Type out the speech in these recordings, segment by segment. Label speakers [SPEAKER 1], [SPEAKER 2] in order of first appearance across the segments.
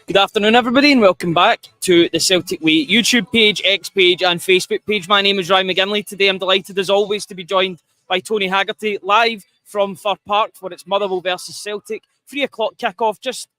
[SPEAKER 1] Good afternoon, everybody, and welcome back to the Celtic Way YouTube page, X page, and Facebook page. My name is Ryan McGinley. Today, I'm delighted, as always, to be joined by Tony Haggerty, live from Fir Park, where it's Motherwell versus Celtic. 3 o'clock kickoff, just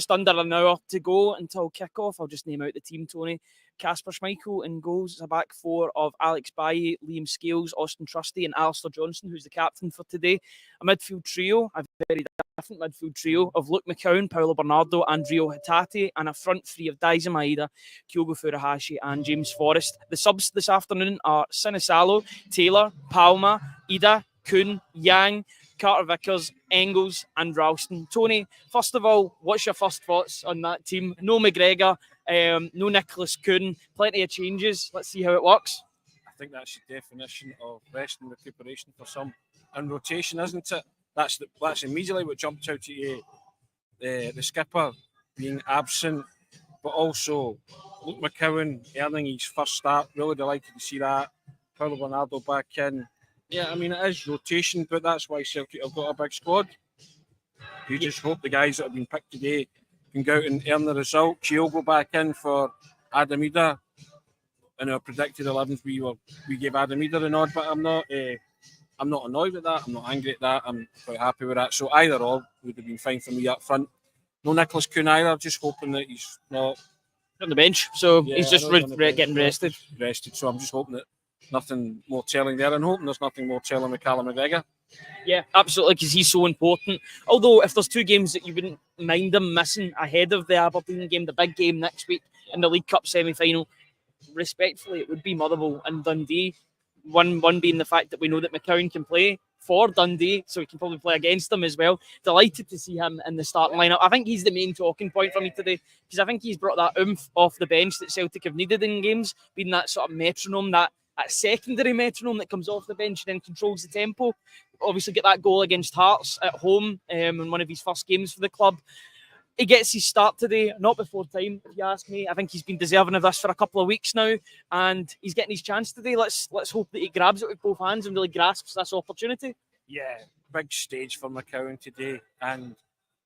[SPEAKER 1] under an hour to go until kickoff. I'll just name out the team, Tony. Kasper Schmeichel in goals. It's a back four of Alex Bailly, Liam Scales, Austin Trusty, and Alistair Johnson, who's the captain for today. A midfield trio, a very different midfield trio of Luke McCowan, Paulo Bernardo, and Rio Hatate, and a front three of Daizen Maeda, Kyogo Furuhashi, and James Forrest. The subs this afternoon are Sinisalo, Taylor, Palma, Ida, Kuhn, Yang, Carter Vickers, Engels, and Ralston. Tony, first of all, what's your first thoughts on that team? No McGregor, no Nicholas Kuhn, plenty of changes. Let's see how it works.
[SPEAKER 2] I think that's the definition of rest and recuperation for some, and rotation, isn't it? That's immediately what jumped out at you. The skipper being absent, but also Luke McCowan earning his first start. Really delighted to see that. Paulo Bernardo back in. Yeah, I mean, it is rotation, but that's why Celtic have got a big squad. You just hope the guys that have been picked today can go out and earn the result. Kyogo back in for Adam Ida. In our predicted 11s, we gave Adam Ida a nod, but I'm not annoyed with that. I'm not angry at that. I'm quite happy with that. So either or would have been fine for me up front. No Nicholas Kuhn either. Just hoping that he's not
[SPEAKER 1] on the bench, so yeah, he's just getting rested.
[SPEAKER 2] So I'm just hoping that nothing more telling there, and hoping there's nothing more telling with Callum McGregor.
[SPEAKER 1] Yeah, absolutely, because he's so important. Although, if there's 2 games that you wouldn't mind him missing ahead of the Aberdeen game, the big game next week in the League Cup semi-final, respectfully, it would be Motherwell and Dundee. One being the fact that we know that McCowan can play for Dundee, so he can probably play against them as well. Delighted to see him in the starting lineup. I think he's the main talking point for me today, because I think he's brought that oomph off the bench that Celtic have needed in games, being that sort of metronome, that secondary metronome that comes off the bench and then controls the tempo. Obviously get that goal against Hearts at home in one of his first games for the club. He gets his start today, not before time, if you ask me. I think he's been deserving of this for a couple of weeks now, and he's getting his chance today. Let's hope that he grabs it with both hands and really grasps this opportunity.
[SPEAKER 2] Yeah, big stage for McCowan today, and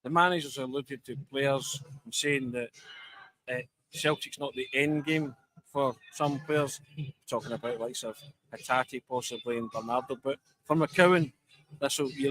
[SPEAKER 2] the managers alluded to players and saying that Celtic's not the end game for some players. Talking about likes of Hatate possibly and Bernardo, but for McCowan, you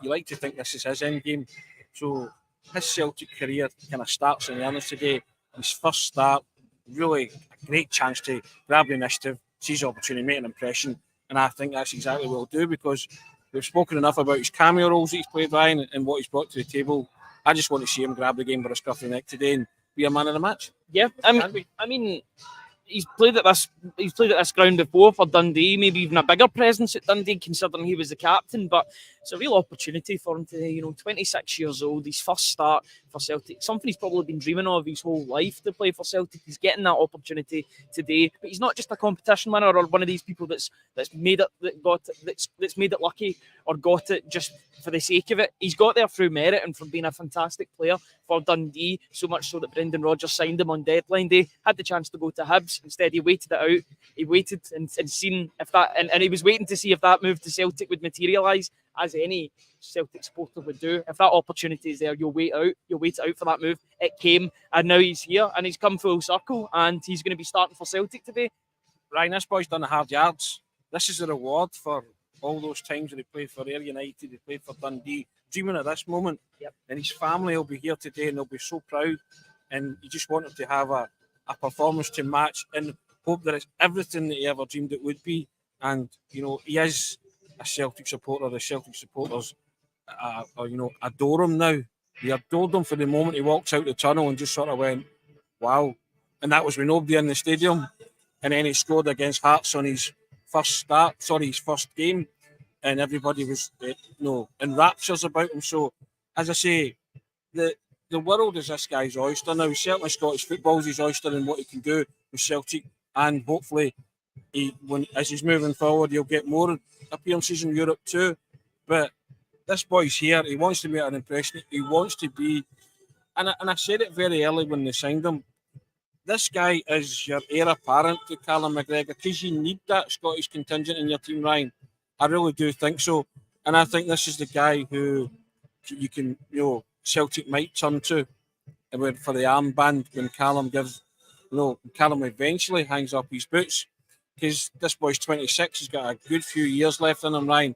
[SPEAKER 2] like to think this is his end game. So his Celtic career kind of starts in earnest today. His first start, really a great chance to grab the initiative, seize the opportunity, make an impression, and I think that's exactly what he'll do, because we've spoken enough about his cameo roles that he's played, Ryan, and what he's brought to the table. I just want to see him grab the game by the scruff of the neck today and be a man of the match.
[SPEAKER 1] Yeah, I mean, he's played at this ground before for Dundee, maybe even a bigger presence at Dundee, considering he was the captain. But it's a real opportunity for him today. 26 years old, his first start for Celtic, something he's probably been dreaming of his whole life, to play for Celtic. He's getting that opportunity today, but he's not just a competition winner or one of these people that's made it lucky or got it just for the sake of it. He's got there through merit and from being a fantastic player for Dundee, so much so that Brendan Rodgers signed him on deadline day. Had the chance to go to Hibs, instead he waited it out. He waited and seen if that, and he was waiting to see if that move to Celtic would materialise, as any Celtic supporter would do. If that opportunity is there, you'll wait it out for that move. It came, and now he's here, and he's come full circle, and he's going to be starting for Celtic today.
[SPEAKER 2] Ryan, this boy's done the hard yards. This is a reward for all those times when he played for Ayr United, he played for Dundee, dreaming of this moment.
[SPEAKER 1] Yep.
[SPEAKER 2] And his family will be here today, and they'll be so proud. And you just want him to have a performance to match, and hope that it's everything that he ever dreamed it would be. And he is a Celtic supporter. The Celtic supporters, adore him now. They adored him for the moment he walked out the tunnel and just sort of went, wow. And that was with nobody in the stadium. And then he scored against Hearts on his first game. And everybody was, in raptures about him. So, as I say, the world is this guy's oyster now. Certainly Scottish football's his oyster and what he can do with Celtic. And hopefully, as he's moving forward, he'll get more appearances in Europe too. But this boy's here. He wants to make an impression. He wants to be, and I said it very early when they signed him. This guy is your heir apparent to Callum McGregor, because you need that Scottish contingent in your team, Ryan. I really do think so, and I think this is the guy who you can, Celtic might turn to for the armband when Callum Callum eventually hangs up his boots, because this boy's 26, he's got a good few years left in him, Ryan,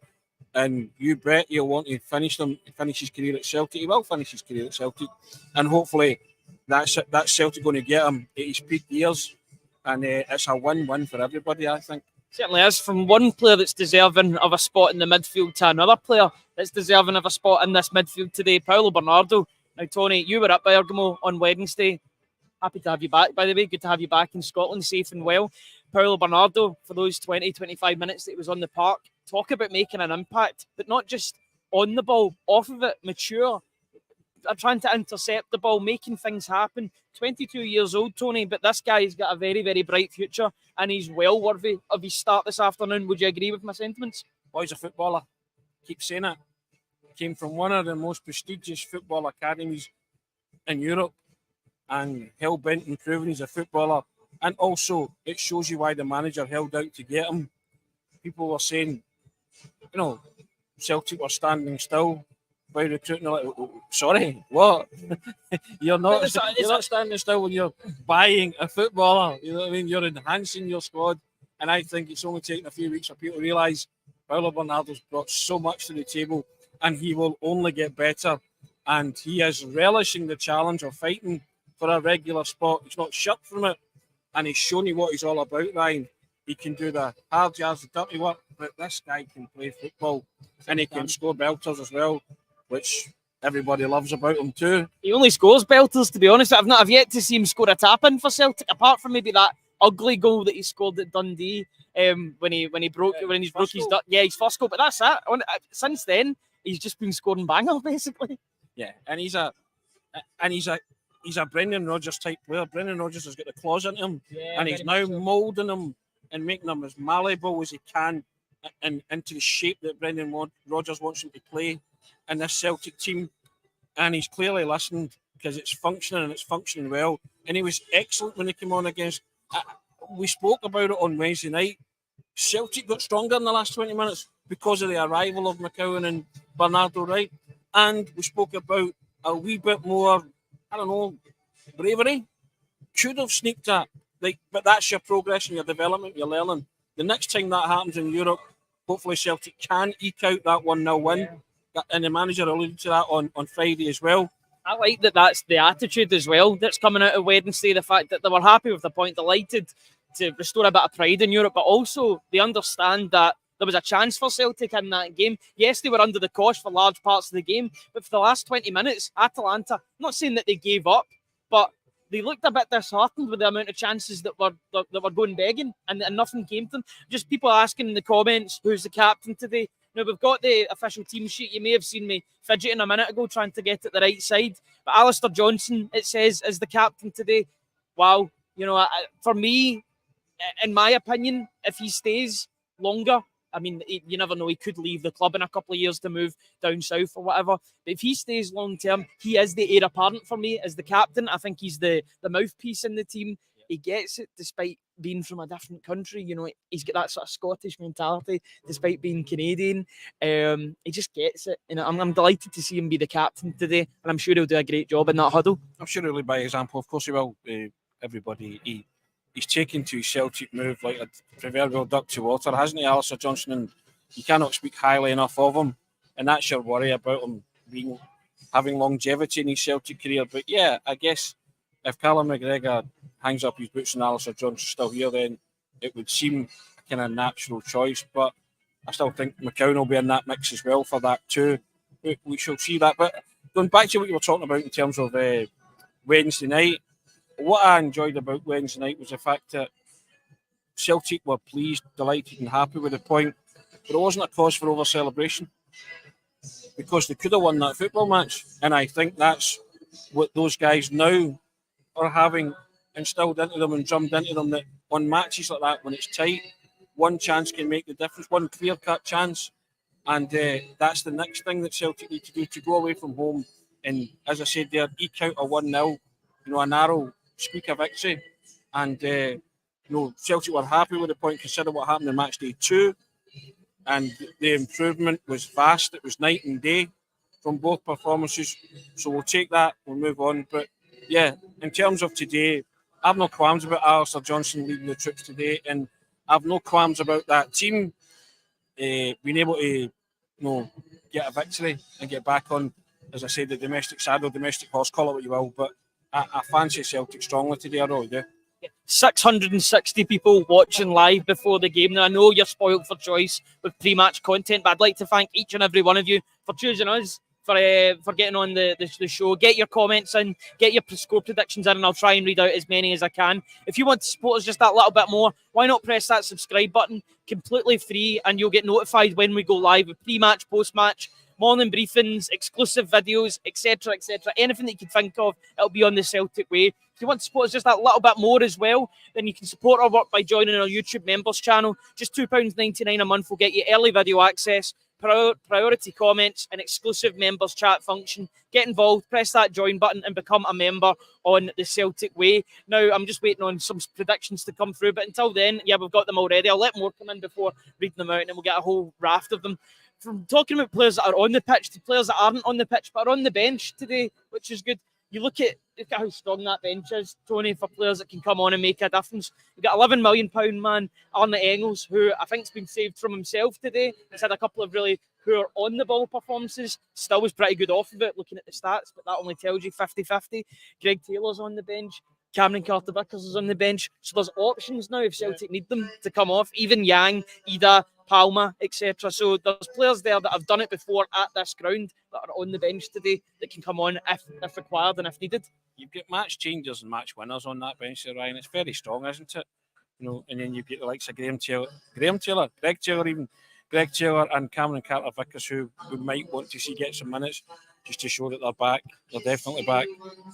[SPEAKER 2] and you bet he'll want to finish his career at Celtic. He will finish his career at Celtic, and hopefully that's Celtic going to get him at his peak years, and it's a win-win for everybody, I think.
[SPEAKER 1] Certainly is. From one player that's deserving of a spot in the midfield to another player that's deserving of a spot in this midfield today, Paulo Bernardo. Now, Tony, you were at Bergamo on Wednesday. Happy to have you back, by the way. Good to have you back in Scotland, safe and well. Paulo Bernardo, for those 20-25 minutes that he was on the park, talk about making an impact, but not just on the ball, off of it, mature, trying to intercept the ball, making things happen. 22 years old, Tony, but this guy's got a very, very bright future, and he's well worthy of his start this afternoon. Would you agree with my sentiments?
[SPEAKER 2] Boy's a footballer. Keep saying it. Came from one of the most prestigious football academies in Europe, and hell-bent and proving he's a footballer. And also, it shows you why the manager held out to get him. People were saying, Celtic were standing still by recruiting. Like, sorry, what? You're not standing still when you're buying a footballer. You know what I mean? You're enhancing your squad. And I think it's only taken a few weeks for people to realise Paulo Bernardo's brought so much to the table, and he will only get better. And he is relishing the challenge of fighting for a regular spot. He's not shut from it. And he's shown you what he's all about, Ryan. He can do the hard yards, the dirty work, but this guy can play football, and he can score belters as well, which everybody loves about him too.
[SPEAKER 1] He only scores belters, to be honest. I've yet to see him score a tap-in for Celtic, apart from maybe that ugly goal that he scored at Dundee when he broke his his first goal. But that's it. Since then, he's just been scoring bangers, basically.
[SPEAKER 2] Yeah, and he's a Brendan Rodgers type player. Brendan Rodgers has got the claws in him, and he's now moulding him and making him as malleable as he can and into the shape that Brendan Rodgers wants him to play in this Celtic team. And he's clearly listened, because it's functioning, and it's functioning well. And he was excellent when he came on against. We spoke about it on Wednesday night. Celtic got stronger in the last 20 minutes because of the arrival of McCowan and Bernardo, right? And we spoke about a wee bit more, bravery. Should have sneaked that. But that's your progression, your development, your learning. The next time that happens in Europe, hopefully Celtic can eke out that 1-0 win. Yeah. And the manager alluded to that on Friday as well.
[SPEAKER 1] I like that's the attitude as well that's coming out of Wednesday. The fact that they were happy with the point, delighted to restore a bit of pride in Europe, but also they understand that there was a chance for Celtic in that game. Yes, they were under the cosh for large parts of the game, but for the last 20 minutes, Atalanta, I'm not saying that they gave up, but they looked a bit disheartened with the amount of chances that were going begging, and nothing came to them. Just people asking in the comments, who's the captain today? Now, we've got the official team sheet. You may have seen me fidgeting a minute ago trying to get it the right side. But Alistair Johnson, it says, is the captain today. Wow. For me, in my opinion, if he stays longer, I mean, you never know. He could leave the club in a couple of years to move down south or whatever. But if he stays long term, he is the heir apparent for me as the captain. I think he's the mouthpiece in the team. He gets it despite being from a different country. He's got that sort of Scottish mentality despite being Canadian. He just gets it. I'm delighted to see him be the captain today, and I'm sure he'll do a great job in that huddle.
[SPEAKER 2] I'm sure he'll lead by example. Of course he will. Everybody, he's taken to Celtic move like a proverbial duck to water, hasn't he, Alistair Johnson? And you cannot speak highly enough of him, and that's your worry about him having longevity in his Celtic career. But yeah, I guess if Callum McGregor hangs up his boots and Alistair Johnson's still here, then it would seem a kind of natural choice. But I still think McCowan will be in that mix as well for that too. We shall see that. But going back to what you were talking about in terms of Wednesday night, what I enjoyed about Wednesday night was the fact that Celtic were pleased, delighted and happy with the point, but it wasn't a cause for over-celebration, because they could have won that football match. And I think that's what those guys now are having instilled into them and drummed into them, that on matches like that, when it's tight, one chance can make the difference, one clear-cut chance. And that's the next thing that Celtic need to do, to go away from home and, as I said there, eke out a 1-0, a narrow squeak of victory. And Celtic were happy with the point, consider what happened in match day 2, and the improvement was vast. It was night and day from both performances. So we'll take that, we'll move on. But yeah, in terms of today, I've no qualms about Alistair Johnson leading the troops today, and I've no qualms about that team being able to, get a victory and get back on, as I said, the domestic saddle, domestic horse, call it what you will, but I fancy Celtic strongly today, I really do.
[SPEAKER 1] 660 people watching live before the game. Now, I know you're spoiled for choice with pre-match content, but I'd like to thank each and every one of you for choosing us, for getting on the show. Get your comments in, get your score predictions in, and I'll try and read out as many as I can. If you want to support us just that little bit more, why not press that subscribe button? Completely free, and you'll get notified when we go live with pre-match, post-match, morning briefings, exclusive videos, etc., etc. Anything that you can think of, it'll be on the Celtic way. If you want to support us just that little bit more as well, then you can support our work by joining our YouTube members channel. Just £2.99 a month will get you early video access, priority comments, and exclusive members chat function. Get involved, press that join button, and become a member on the Celtic way. Now, I'm just waiting on some predictions to come through, but until then, yeah, we've got them already. I'll let more come in before reading them out, and then we'll get a whole raft of them. From talking about players that are on the pitch to players that aren't on the pitch but are on the bench today, which is good. You look at how strong that bench is, Tony, for players that can come on and make a difference. You've got £11 million man, Arne Engels, who I think's been saved from himself today. He's had a couple of really poor on-the-ball performances. Still was pretty good off of it, looking at the stats, but that only tells you 50-50. Greg Taylor's on the bench. Cameron Carter-Vickers is on the bench. So there's options now if Celtic need them to come off. Even Yang, Ida, Palma, etc. So there's players there that have done it before at this ground that are on the bench today that can come on if required and if needed.
[SPEAKER 2] You've got match changers and match winners on that bench there, Ryan. It's very strong, isn't it? And then you've got the likes of Greg Taylor and Cameron Carter-Vickers, who we might want to see get some minutes just to show that they're back. They're definitely back.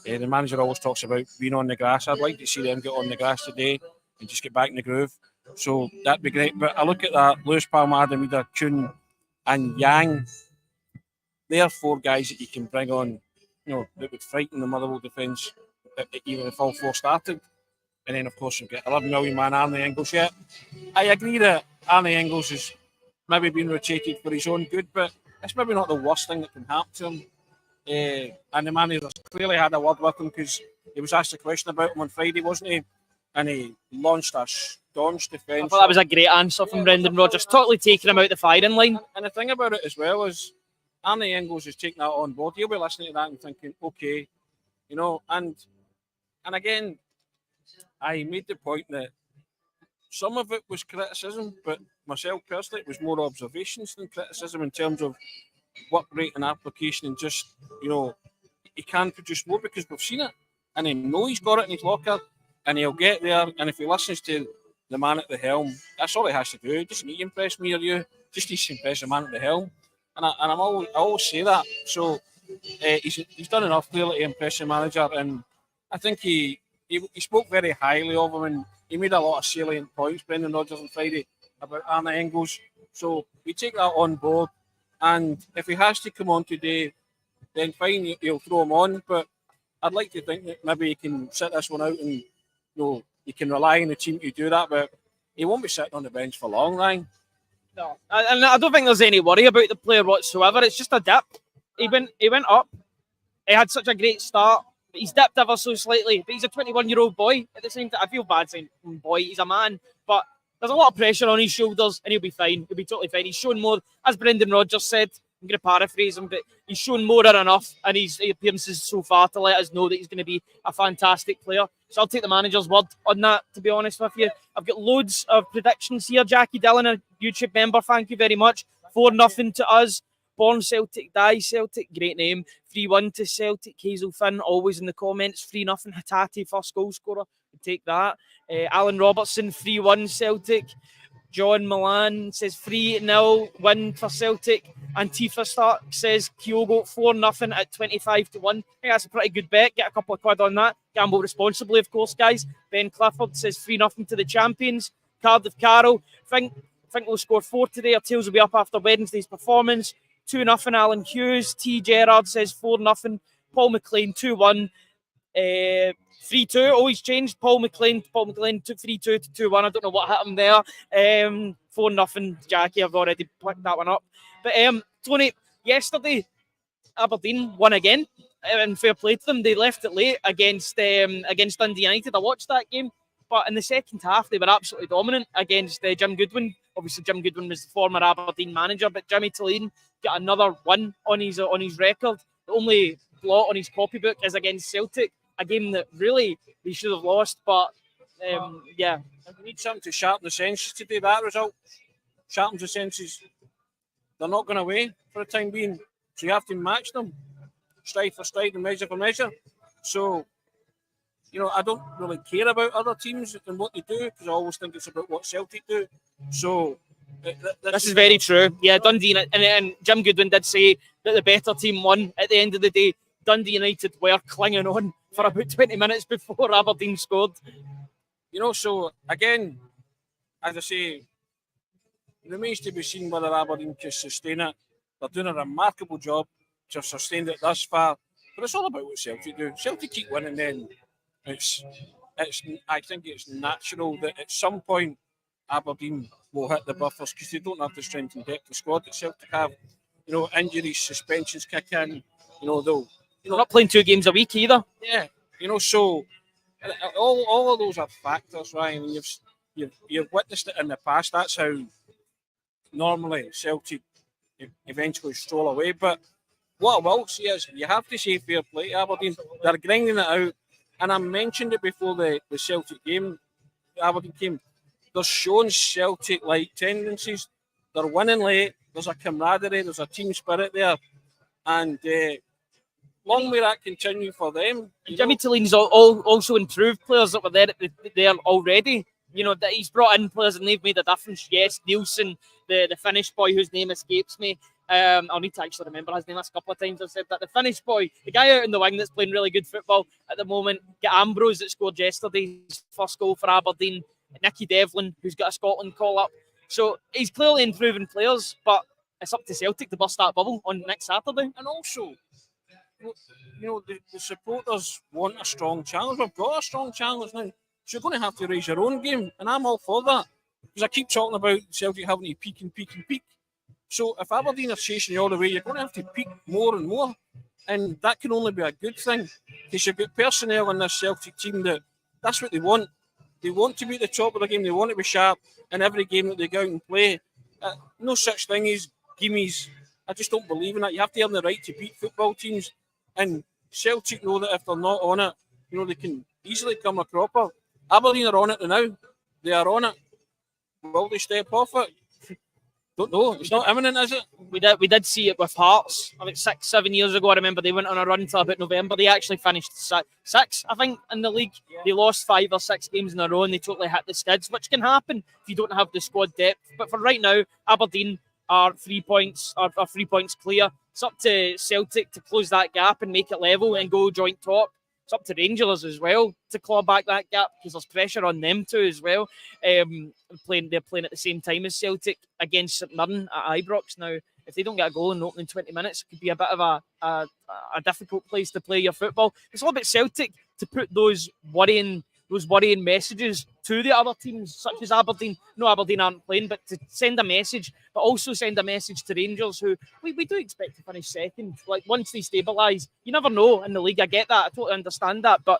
[SPEAKER 2] The manager always talks about being on the grass. I'd like to see them get on the grass today and just get back in the groove. So that'd be great. But I look at that, Lewis, Palma, Adamida, Kuhn and Yang. They are four guys that you can bring on, that would frighten the Motherwell defence even if all four started. And then, of course, you've got 11 million man Arne Engels. Yeah, I agree that Arne Engels has maybe been rotated for his own good, but it's maybe not the worst thing that can happen to him. And the manager clearly had a word with him because he was asked a question about him on Friday, wasn't he? And he launched a staunch defence.
[SPEAKER 1] I thought that was a great answer from Brendan Rodgers, totally taking him out the firing line.
[SPEAKER 2] And the thing about it as well is Arne Engels is taking that on board. He'll be listening to that and thinking, okay, and again, I made the point that some of it was criticism, but myself personally, it was more observations than criticism in terms of work rate and application and just, he can produce more because we've seen it and he knows he's got it in his locker and he'll get there. And if he listens to the man at the helm, that's all he has to do. He doesn't need to impress me or you, just needs to impress the man at the helm. And I always say that. So he's done enough clearly to impress the manager, and I think he spoke very highly of him, and he made a lot of salient points, Brendan Rodgers, on Friday about Arne Engels. So we take that on board, and if he has to come on today, then fine, he'll throw him on. But I'd like to think that maybe he can sit this one out, and you can rely on the team to do that. But he won't be sitting on the bench for long, Ryan.
[SPEAKER 1] No, and I don't think there's any worry about the player whatsoever. It's just a dip. He went up. He had such a great start. But he's dipped ever so slightly. But he's a 21-year-old boy. At the same time, I feel bad saying boy. He's a man. But there's a lot of pressure on his shoulders, and he'll be fine. He'll be totally fine. He's shown more, as Brendan Rodgers said. I'm going to paraphrase him, but he's shown more than enough in his appearances so far to let us know that he's going to be a fantastic player. So I'll take the manager's word on that, to be honest with you. I've got loads of predictions here. Jackie Dillon, a YouTube member, thank you very much. 4-0 to us. Born Celtic, die Celtic, great name. 3-1 to Celtic. Hazel Finn, always in the comments. 3-0 Hatate, first goal scorer. We'll take that. Alan Robertson, 3-1 Celtic. John Milan says 3-0 win for Celtic. Antifa Stark says Kyogo 4-0 at 25-1. I think that's a pretty good bet. Get a couple of quid on that. Gamble responsibly, of course, guys. Ben Clifford says 3-0 to the champions. Cardiff Carroll think we'll score 4 today. Our tails will be up after Wednesday's performance. 2-0 Alan Hughes. T. Gerrard says 4-0. Paul McLean 2-1. 3-2, always changed. Paul McLean took 3-2 to 2-1. I don't know what happened there. 4-0, Jackie. I've already picked that one up. But Tony, yesterday Aberdeen won again. and fair play to them, they left it late against Dundee United. I watched that game, but in the second half they were absolutely dominant against Jim Goodwin. Obviously, Jim Goodwin was the former Aberdeen manager, but Jimmy Tulane got another win on his record. The only blot on his copybook is against Celtic, a game that really they should have lost. But yeah,
[SPEAKER 2] we need something to sharpen the senses today. That result sharpens the senses. They're not going away for the time being, so you have to match them, stride for stride and measure for measure. So, I don't really care about other teams and what they do, because I always think it's about what Celtic do. So
[SPEAKER 1] this is very true. Yeah, Dundee and Jim Goodwin did say that the better team won at the end of the day. Dundee United were clinging on for about 20 minutes before Aberdeen scored.
[SPEAKER 2] So again, as I say, it remains to be seen whether Aberdeen can sustain it. They're doing a remarkable job to have sustained it thus far. But it's all about what Celtic do. Celtic keep winning, then I think it's natural that at some point Aberdeen will hit the buffers, because they don't have the strength and depth of squad that Celtic have. Injuries, suspensions kick in. They're
[SPEAKER 1] not playing 2 games a week either.
[SPEAKER 2] Yeah, so all of those are factors, right? I mean, you've witnessed it in the past. That's how normally Celtic eventually stroll away. But what I will say is, you have to say fair play to Aberdeen. They're grinding it out. And I mentioned it before the Celtic game, the Aberdeen game. They're showing Celtic-like tendencies. They're winning late. There's a camaraderie. There's a team spirit there. And long may that continue for them.
[SPEAKER 1] Jimmy Tuline's also improved players that were there already. That he's brought in players and they've made a difference. Yes, Nielsen, the Finnish boy whose name escapes me. I'll need to actually remember his name. That's a couple of times I've said that. The Finnish boy, the guy out in the wing that's playing really good football at the moment. Get Ambrose that scored yesterday's first goal for Aberdeen. Nicky Devlin, who's got a Scotland call-up. So he's clearly improving players, but it's up to Celtic to bust that bubble on next Saturday.
[SPEAKER 2] And also, the supporters want a strong challenge. We've got a strong challenge now. So you're going to have to raise your own game, and I'm all for that. Because I keep talking about Celtic having to peak and peak and peak. So if Aberdeen are chasing you all the way, you're going to have to peak more and more. And that can only be a good thing. Because you've got personnel in this Celtic team that's what they want. They want to be at the top of the game. They want to be sharp in every game that they go out and play. No such thing as gimmies. I just don't believe in that. You have to earn the right to beat football teams. And Celtic know that if they're not on it, they can easily come a cropper. Aberdeen are on it now. They are on it. Will they step off it? Don't know. It's not imminent, is it?
[SPEAKER 1] We did see it with Hearts. I think 6-7 years ago, I remember they went on a run till about November. They actually finished six, I think, in the league. Yeah. They lost 5 or 6 games in a row and they totally hit the skids, which can happen if you don't have the squad depth. But for right now, Aberdeen are 3 points clear. It's up to Celtic to close that gap and make it level and go joint top. It's up to Rangers as well to claw back that gap, because there's pressure on them too as well. They're playing at the same time as Celtic against St Mirren at Ibrox. Now, if they don't get a goal in the opening 20 minutes, it could be a bit of a difficult place to play your football. It's all about Celtic to put those worrying messages to the other teams, such as Aberdeen. No, Aberdeen aren't playing, but to send a message, but also send a message to Rangers, who we do expect to finish second. Like, once they stabilise, you never know in the league. I get that. I totally understand that. But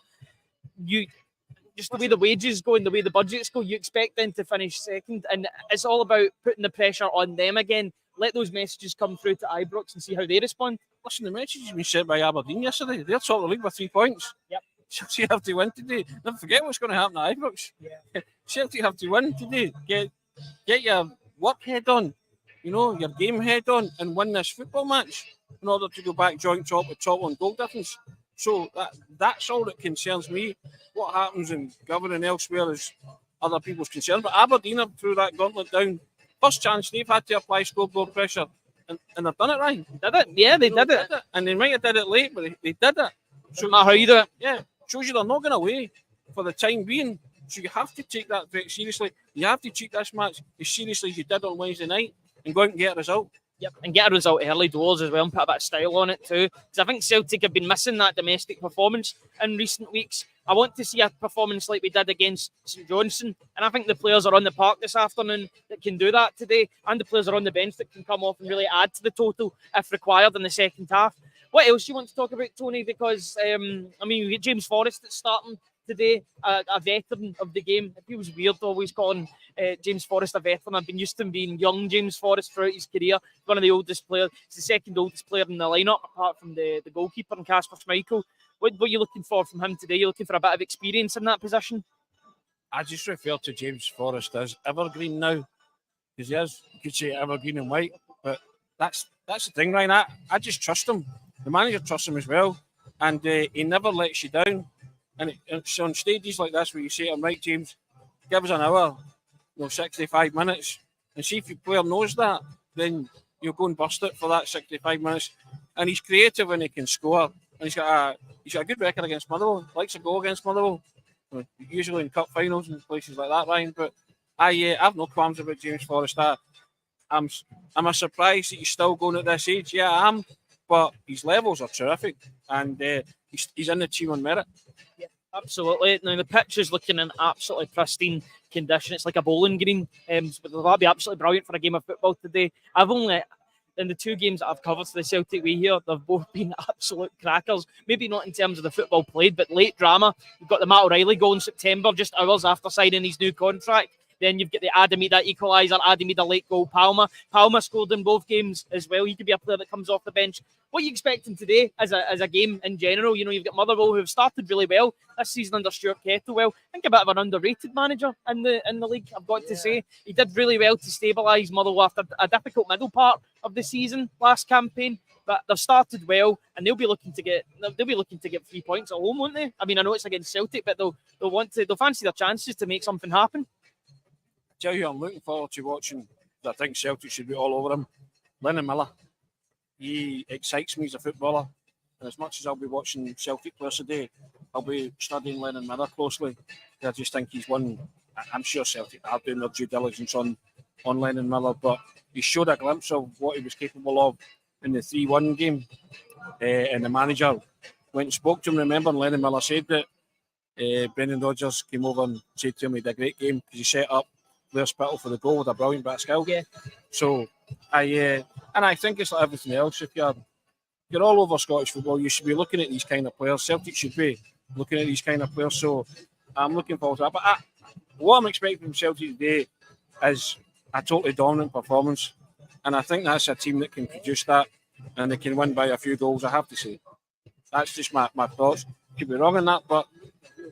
[SPEAKER 1] just the way the wages go and the way the budgets go, you expect them to finish second. And it's all about putting the pressure on them again. Let those messages come through to Ibrox and see how they respond.
[SPEAKER 2] Listen, the message has been sent by Aberdeen yesterday. They're top of the league with 3 points.
[SPEAKER 1] Yep.
[SPEAKER 2] Celtic have to win today. Don't forget what's going to happen at Ibrox. Yeah. Celtic have to win today. Get your work head on, your game head on, and win this football match in order to go back joint top with top on goal difference. So that's all that concerns me. What happens in governing elsewhere is other people's concerns. But Aberdeen have threw that gauntlet down. First chance they've had to apply scoreboard pressure, and they've done it right.
[SPEAKER 1] Did it? Yeah, they did it.
[SPEAKER 2] And they might have did it late, but they did it.
[SPEAKER 1] So no matter how you do it.
[SPEAKER 2] Yeah. Shows you they're not going away for the time being. So you have to take that very seriously. You have to treat this match as seriously as you did on Wednesday night and go out and get a result.
[SPEAKER 1] Yep, and get a result early doors as well and put a bit of style on it too. Because I think Celtic have been missing that domestic performance in recent weeks. I want to see a performance like we did against St Johnstone, and I think the players are on the park this afternoon that can do that today, and the players are on the bench that can come off and really add to the total if required in the second half. What else do you want to talk about, Tony? Because, I mean, we get James Forrest that's starting today, a veteran of the game. It feels weird always calling James Forrest a veteran. I've been used to him being young James Forrest throughout his career. One of the oldest players. He's the second oldest player in the lineup, apart from the goalkeeper and Casper Schmeichel. What are you looking for from him today? You're looking for a bit of experience in that position?
[SPEAKER 2] I just refer to James Forrest as evergreen now, because he is, you could say, evergreen and white. But that's the thing, Ryan. I just trust him. The manager trusts him as well, and he never lets you down. And it's on stages like this where you say to him, right, James, give us an hour, 65 minutes, and see if your player knows that, then you'll go and bust it for that 65 minutes. And he's creative when he can score, and he's got a good record against Motherwell. Likes a goal against Motherwell, usually in cup finals and places like that, Ryan. But I've no qualms about James Forrest. I'm a surprised that he's still going at this age. Yeah, I am. But his levels are terrific, and he's in the team on merit.
[SPEAKER 1] Yeah, absolutely. Now the pitch is looking in absolutely pristine condition. It's like a bowling green. That'll be absolutely brilliant for a game of football today. I've only, in the two games that I've covered for the Celtic way here, they've both been absolute crackers. Maybe not in terms of the football played, but late drama. You've got the Matt O'Reilly goal in September, just hours after signing his new contract. Then you've got the Adamida equaliser, Adamida late goal, Palma. Palma scored in both games as well. He could be a player that comes off the bench. What are you expecting today as a game in general? You've got Motherwell, who have started really well this season under Stuart Kettlewell. I think a bit of an underrated manager in the league, I've got to say. He did really well to stabilise Motherwell after a difficult middle part of the season last campaign. But they've started well, and they'll be looking to get 3 points at home, won't they? I mean, I know it's against Celtic, but they'll fancy their chances to make something happen.
[SPEAKER 2] Tell you, I'm looking forward to watching. I think Celtic should be all over him. Lennon Miller. He excites me as a footballer, and as much as I'll be watching Celtic players today, I'll be studying Lennon Miller closely. I just think he's one. I'm sure Celtic are doing their due diligence on Lennon Miller, but he showed a glimpse of what he was capable of in the 3-1 game, and the manager went and spoke to him. Remember, and Lennon Miller said that Brendan Rodgers came over and said to him he did a great game because he set up Blair Spittle for the goal with a brilliant bit of skill.
[SPEAKER 1] Yeah.
[SPEAKER 2] So I think it's like everything else. If you're all over Scottish football, you should be looking at these kind of players. Celtic should be looking at these kind of players. So I'm looking forward to that. But what I'm expecting from Celtic today is a totally dominant performance, and I think that's a team that can produce that, and they can win by a few goals. I have to say, that's just my thoughts. Could be wrong on that, but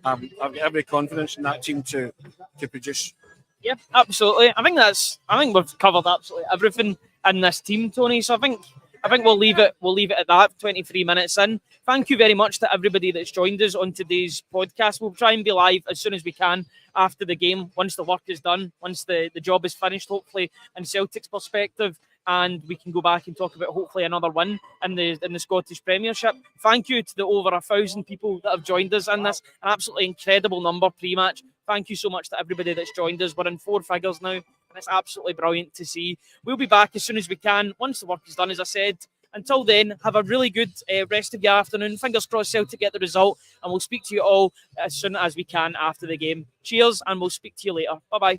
[SPEAKER 2] I've got every confidence in that team to produce.
[SPEAKER 1] Yeah, absolutely. I think we've covered absolutely everything in this team, Tony. So I think we'll leave it at that. 23 minutes in. Thank you very much to everybody that's joined us on today's podcast. We'll try and be live as soon as we can after the game, once the work is done, once the job is finished, hopefully, in Celtic's perspective. And we can go back and talk about hopefully another win in the Scottish Premiership. Thank you to the over 1,000 people that have joined us in this. An absolutely incredible number pre-match. Thank you so much to everybody that's joined us. We're in 4 figures now, and it's absolutely brilliant to see. We'll be back as soon as we can, once the work is done, as I said. Until then, have a really good rest of your afternoon. Fingers crossed Celtic get the result, and we'll speak to you all as soon as we can after the game. Cheers, and we'll speak to you later. Bye-bye.